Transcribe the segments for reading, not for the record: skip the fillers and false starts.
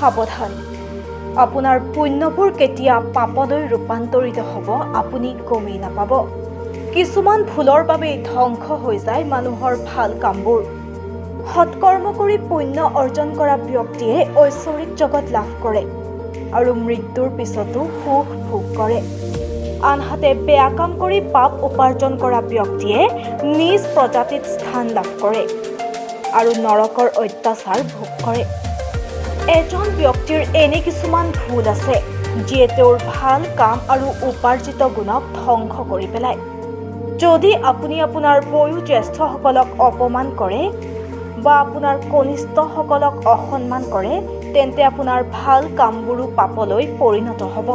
সাৱধান আপোনাৰ পুণ্যবোৰ কেতিয়া পাপলৈ ৰূপান্তৰিত হ'ব আপুনি গমেই নাপাব কিছুমান ভুলৰ বাবে ধ্বংস হৈ যায় মানুহৰ ভাল কামবোৰ সৎকৰ্ম কৰি পুণ্য অৰ্জন কৰা ব্যক্তিয়ে ঐশ্বৰিক জগত লাভ কৰে আৰু মৃত্যুৰ পিছতো সুখ ভোগ কৰে আনহাতে বেয়া কাম কৰি পাপ উপাৰ্জন কৰা ব্যক্তিয়ে নিজ প্ৰজাতিত স্থান লাভ কৰে আৰু নৰকৰ অত্যাচাৰ ভোগ কৰে এজন ব্যক্তিৰ এনে কিছুমান ভুল আছে যিয়ে তেওঁৰ ভাল কাম আৰু উপাৰ্জিত গুণক ধ্বংস কৰি পেলায় যদি আপুনি আপোনাৰ বয়োজ্যেষ্ঠসকলক অপমান কৰে বা আপোনাৰ কনিষ্ঠসকলক অসন্মান কৰে তেন্তে আপোনাৰ ভাল কামবোৰো পাপলৈ পৰিণত হ'ব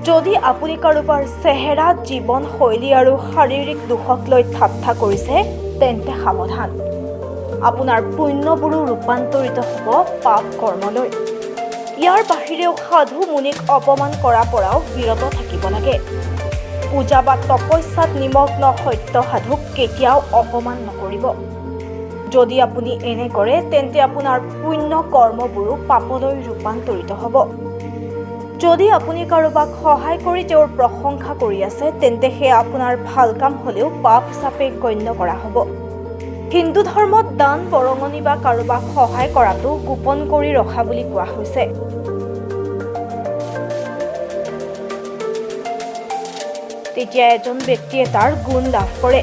যদি আপুনি কাৰোবাৰ চেহেৰা জীৱন শৈলী আৰু শাৰীৰিক দোষক লৈ ঠাট্টা কৰিছে তেন্তে সাৱধান আপোনাৰ পুণ্যবোৰো ৰূপান্তৰিত হ'ব পাপ কৰ্মলৈ ইয়াৰ বাহিৰেও সাধু মুনিক অপমান কৰাৰ পৰাও বিৰত থাকিব লাগে পূজা বা তপস্যাত নিমগ্ন সত্য সাধুক কেতিয়াও অপমান নকৰিব যদি আপুনি এনে কৰে তেন্তে আপোনাৰ পুণ্য কৰ্মবোৰো পাপলৈ ৰূপান্তৰিত হ'ব যদি আপুনি কাৰোবাক সহায় কৰি তেওঁৰ প্ৰশংসা কৰি আছে তেন্তে সেয়া আপোনাৰ ভাল কাম হ'লেও পাপ হিচাপে গণ্য কৰা হ'ব হিন্দু ধৰ্মত দান বৰঙণি বা কাৰোবাক সহায় কৰাটো গোপন কৰি ৰখা বুলি কোৱা হৈছে তেতিয়া এজন ব্যক্তিয়ে তাৰ গুণ লাভ কৰে